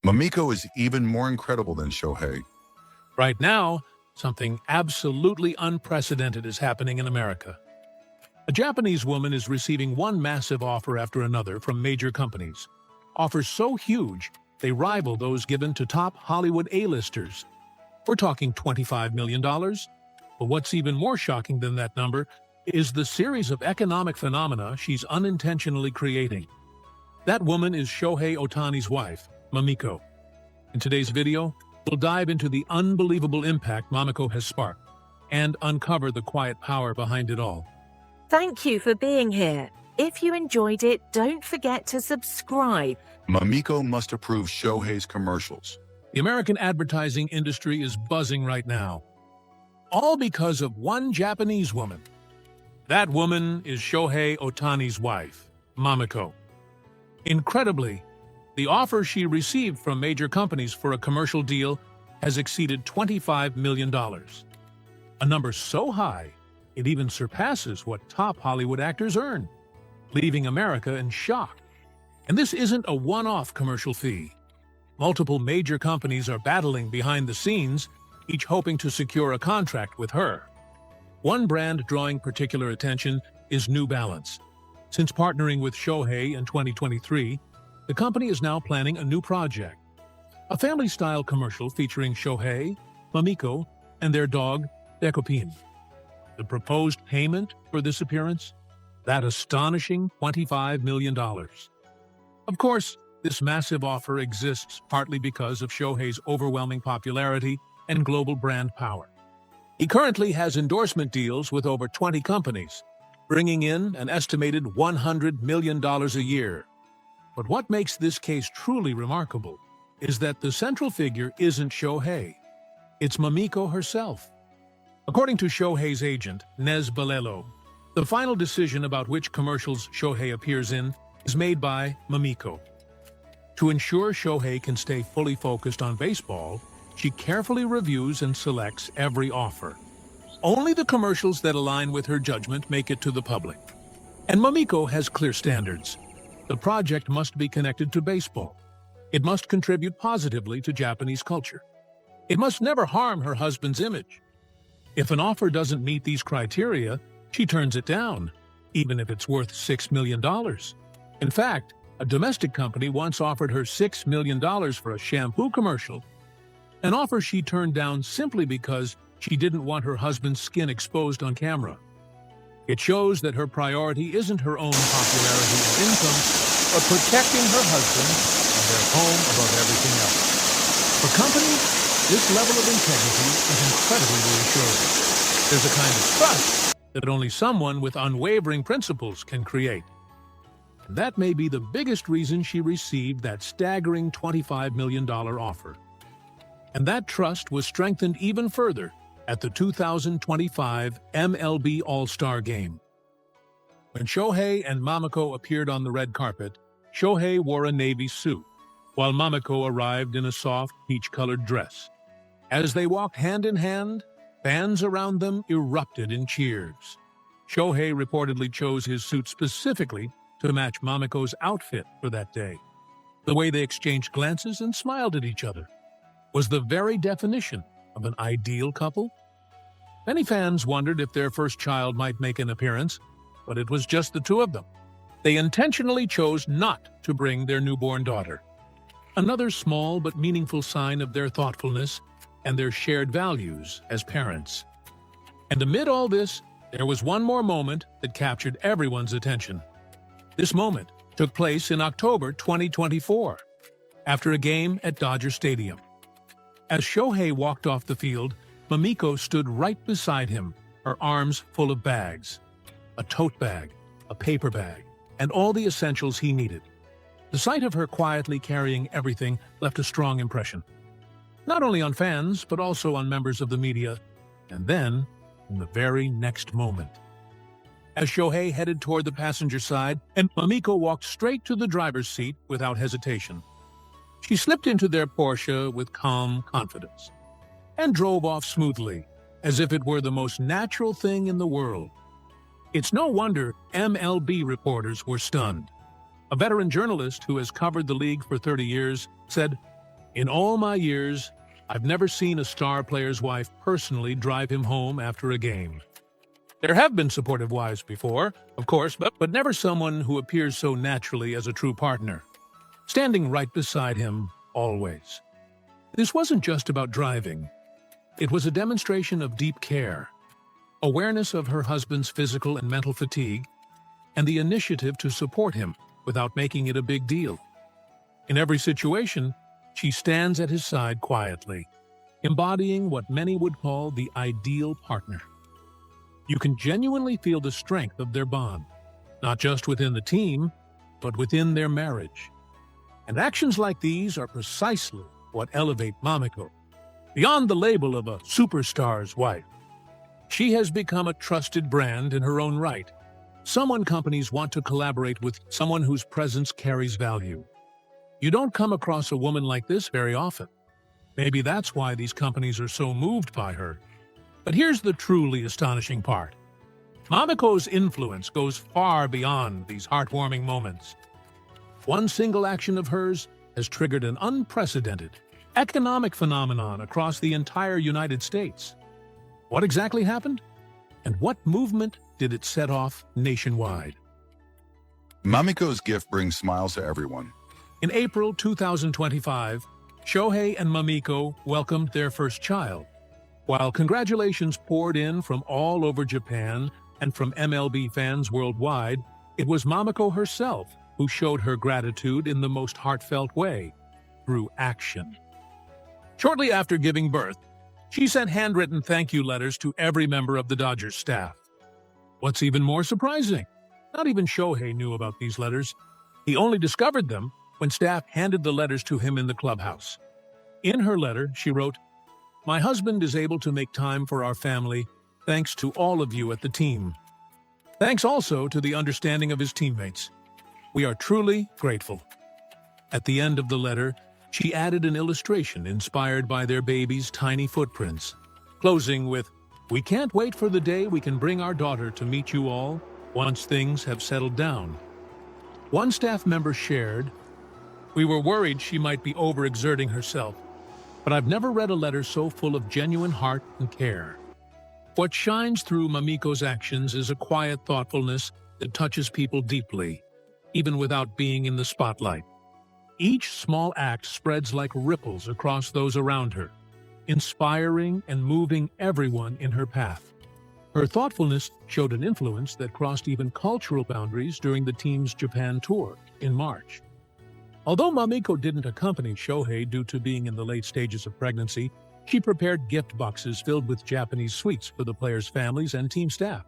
Mamiko is even more incredible than Shohei. Right now, something absolutely unprecedented is happening in America. A Japanese woman is receiving one massive offer after another from major companies. Offers so huge, they rival those given to top Hollywood A-listers. We're talking $25 million. But what's even more shocking than that number is the series of economic phenomena she's unintentionally creating. That woman is Shohei Ohtani's wife, Mamiko. In today's video, we'll dive into the unbelievable impact Mamiko has sparked and uncover the quiet power behind it all. Thank you for being here. If you enjoyed it, don't forget to subscribe. Mamiko must approve Shohei's commercials. The American advertising industry is buzzing right now, all because of one Japanese woman. That woman is Shohei Ohtani's wife, Mamiko. Incredibly, the offer she received from major companies for a commercial deal has exceeded $25 million. A number so high, it even surpasses what top Hollywood actors earn, leaving America in shock. And this isn't a one-off commercial fee. Multiple major companies are battling behind the scenes, each hoping to secure a contract with her. One brand drawing particular attention is New Balance. Since partnering with Shohei in 2023, the company is now planning a new project. A family-style commercial featuring Shohei, Mamiko, and their dog, Dekopin. The proposed payment for this appearance? That astonishing $25 million. Of course, this massive offer exists partly because of Shohei's overwhelming popularity and global brand power. He currently has endorsement deals with over 20 companies, bringing in an estimated $100 million a year. But what makes this case truly remarkable is that the central figure isn't Shohei. It's Mamiko herself. According to Shohei's agent, Nez Balelo, the final decision about which commercials Shohei appears in is made by Mamiko. To ensure Shohei can stay fully focused on baseball, she carefully reviews and selects every offer. Only the commercials that align with her judgment make it to the public. And Mamiko has clear standards. The project must be connected to baseball. It must contribute positively to Japanese culture. It must never harm her husband's image. If an offer doesn't meet these criteria, she turns it down, even if it's worth $6 million. In fact, a domestic company once offered her $6 million for a shampoo commercial, an offer she turned down simply because she didn't want her husband's skin exposed on camera. It shows that her priority isn't her own popularity and income, but protecting her husband and their home above everything else. For companies, this level of integrity is incredibly reassuring. There's a kind of trust that only someone with unwavering principles can create. And that may be the biggest reason she received that staggering $25 million offer. And that trust was strengthened even further at the 2025 MLB All-Star Game. When Shohei and Mamiko appeared on the red carpet, Shohei wore a navy suit, while Mamiko arrived in a soft, peach-colored dress. As they walked hand in hand, fans around them erupted in cheers. Shohei reportedly chose his suit specifically to match Mamiko's outfit for that day. The way they exchanged glances and smiled at each other was the very definition of an ideal couple. Many fans wondered if their first child might make an appearance, but it was just the two of them. They intentionally chose not to bring their newborn daughter. Another small but meaningful sign of their thoughtfulness and their shared values as parents. And amid all this, there was one more moment that captured everyone's attention. This moment took place in October 2024, after a game at Dodger Stadium. As Shohei walked off the field, Mamiko stood right beside him, her arms full of bags. A tote bag, a paper bag, and all the essentials he needed. The sight of her quietly carrying everything left a strong impression. Not only on fans, but also on members of the media, and then, in the very next moment. As Shohei headed toward the passenger side, and Mamiko walked straight to the driver's seat without hesitation. She slipped into their Porsche with calm confidence, and drove off smoothly, as if it were the most natural thing in the world. It's no wonder MLB reporters were stunned. A veteran journalist who has covered the league for 30 years said, In all my years, I've never seen a star player's wife personally drive him home after a game. There have been supportive wives before, of course, but never someone who appears so naturally as a true partner, standing right beside him always. This wasn't just about driving. It was a demonstration of deep care, awareness of her husband's physical and mental fatigue, and the initiative to support him without making it a big deal. In every situation, she stands at his side quietly, embodying what many would call the ideal partner. You can genuinely feel the strength of their bond, not just within the team, but within their marriage. And actions like these are precisely what elevate Mamiko beyond the label of a superstar's wife. She has become a trusted brand in her own right, someone companies want to collaborate with, someone whose presence carries value. You don't come across a woman like this very often. Maybe that's why these companies are so moved by her. But here's the truly astonishing part. Mamiko's influence goes far beyond these heartwarming moments. One single action of hers has triggered an unprecedented economic phenomenon across the entire United States. What exactly happened? And what movement did it set off nationwide? Mamiko's gift brings smiles to everyone. In April 2025, Shohei and Mamiko welcomed their first child. While congratulations poured in from all over Japan and from MLB fans worldwide, it was Mamiko herself who showed her gratitude in the most heartfelt way, through action. Shortly after giving birth, she sent handwritten thank you letters to every member of the Dodgers staff. What's even more surprising, not even Shohei knew about these letters. He only discovered them when staff handed the letters to him in the clubhouse. In her letter, she wrote, "My husband is able to make time for our family thanks to all of you at the team. Thanks also to the understanding of his teammates. We are truly grateful." At the end of the letter, she added an illustration inspired by their baby's tiny footprints, closing with, "We can't wait for the day we can bring our daughter to meet you all once things have settled down." One staff member shared, "We were worried she might be overexerting herself, but I've never read a letter so full of genuine heart and care." What shines through Mamiko's actions is a quiet thoughtfulness that touches people deeply, even without being in the spotlight. Each small act spreads like ripples across those around her, inspiring and moving everyone in her path. Her thoughtfulness showed an influence that crossed even cultural boundaries during the team's Japan tour in March. Although Mamiko didn't accompany Shohei due to being in the late stages of pregnancy, she prepared gift boxes filled with Japanese sweets for the players' families and team staff.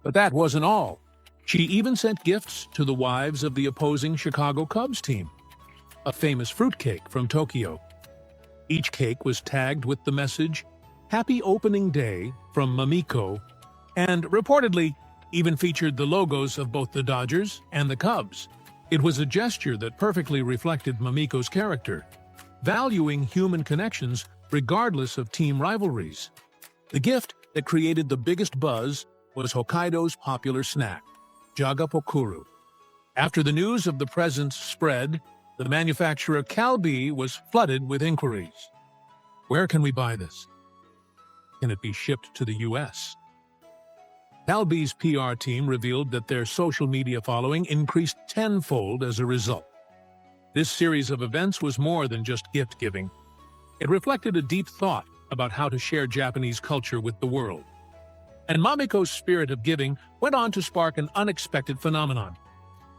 But that wasn't all. She even sent gifts to the wives of the opposing Chicago Cubs team, a famous fruitcake from Tokyo. Each cake was tagged with the message, "Happy Opening Day from Mamiko," and reportedly even featured the logos of both the Dodgers and the Cubs. It was a gesture that perfectly reflected Mamiko's character, valuing human connections regardless of team rivalries. The gift that created the biggest buzz was Hokkaido's popular snack, Jagapokuru. After the news of the presents spread, the manufacturer Calbee was flooded with inquiries. Where can we buy this? Can it be shipped to the U.S.? Calbee's PR team revealed that their social media following increased tenfold as a result. This series of events was more than just gift-giving. It reflected a deep thought about how to share Japanese culture with the world. And Mamiko's spirit of giving went on to spark an unexpected phenomenon,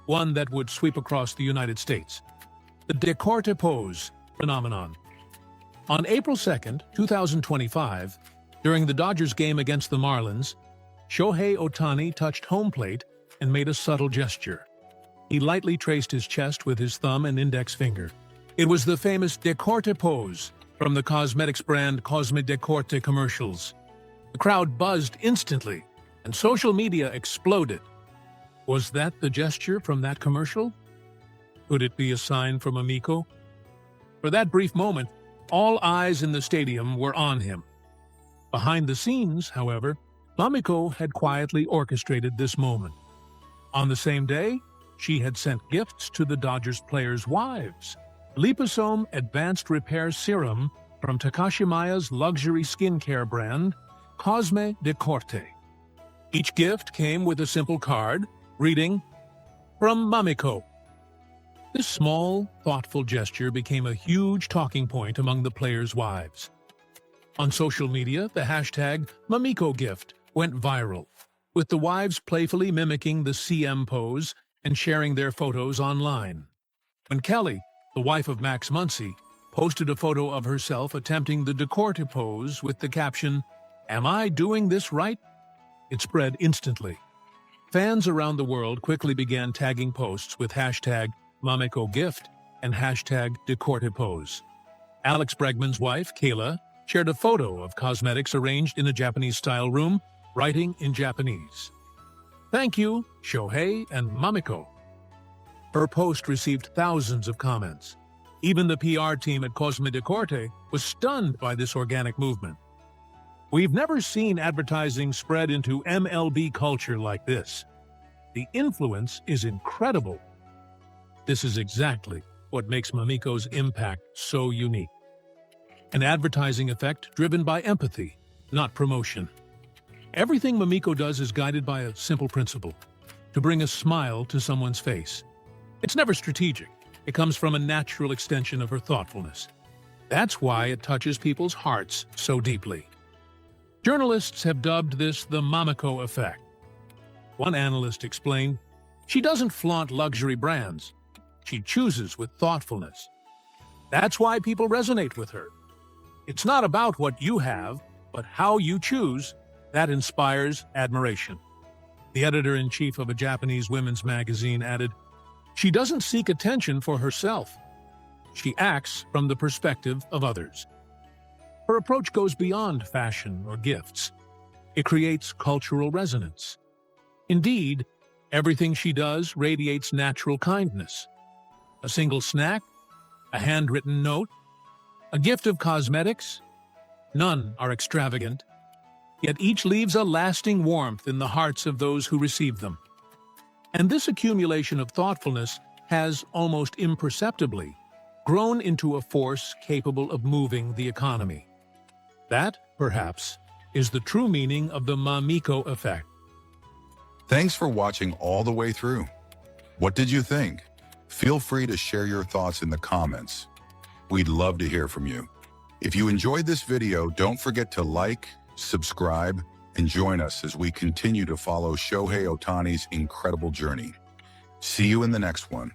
one that would sweep across the United States: the décolleté pose phenomenon. On April 2, 2025, during the Dodgers game against the Marlins, Shohei Ohtani touched home plate and made a subtle gesture. He lightly traced his chest with his thumb and index finger. It was the famous décolleté pose from the cosmetics brand Cosme Décolleté commercials. The crowd buzzed instantly, and social media exploded. Was that the gesture from that commercial? Could it be a sign from Mamiko? For that brief moment, all eyes in the stadium were on him. Behind the scenes, however, Mamiko had quietly orchestrated this moment. On the same day, she had sent gifts to the Dodgers players' wives, Liposome Advanced Repair Serum from Takashimaya's luxury skincare brand, Cosme de Corte. Each gift came with a simple card reading, "From Mamiko." This small, thoughtful gesture became a huge talking point among the players' wives. On social media, the hashtag Mamiko Gift went viral, with the wives playfully mimicking the CM pose and sharing their photos online. When Kelly, the wife of Max Muncy, posted a photo of herself attempting the Decorte pose with the caption, "Am I doing this right?" it spread instantly. Fans around the world quickly began tagging posts with hashtag Mamiko Gift and hashtag Decorte pose. Alex Bregman's wife, Kayla, shared a photo of cosmetics arranged in a Japanese-style room, writing in Japanese, "Thank you, Shohei and Mamiko." Her post received thousands of comments. Even the PR team at Cosme de Corte was stunned by this organic movement. "We've never seen advertising spread into MLB culture like this. The influence is incredible." This is exactly what makes Mamiko's impact so unique. An advertising effect driven by empathy, not promotion. Everything Mamiko does is guided by a simple principle: to bring a smile to someone's face. It's never strategic. It comes from a natural extension of her thoughtfulness. That's why it touches people's hearts so deeply. Journalists have dubbed this the Mamiko effect. One analyst explained, "She doesn't flaunt luxury brands. She chooses with thoughtfulness. That's why people resonate with her. It's not about what you have, but how you choose that inspires admiration." The editor-in-chief of a Japanese women's magazine added, "She doesn't seek attention for herself. She acts from the perspective of others." Her approach goes beyond fashion or gifts. It creates cultural resonance. Indeed, everything she does radiates natural kindness. A single snack, a handwritten note, a gift of cosmetics, none are extravagant, yet each leaves a lasting warmth in the hearts of those who receive them. And this accumulation of thoughtfulness has, almost imperceptibly, grown into a force capable of moving the economy. That, perhaps, is the true meaning of the Mamiko effect. Thanks for watching all the way through. What did you think? Feel free to share your thoughts in the comments. We'd love to hear from you. If you enjoyed this video, don't forget to like, subscribe, and join us as we continue to follow Shohei Ohtani's incredible journey. See you in the next one.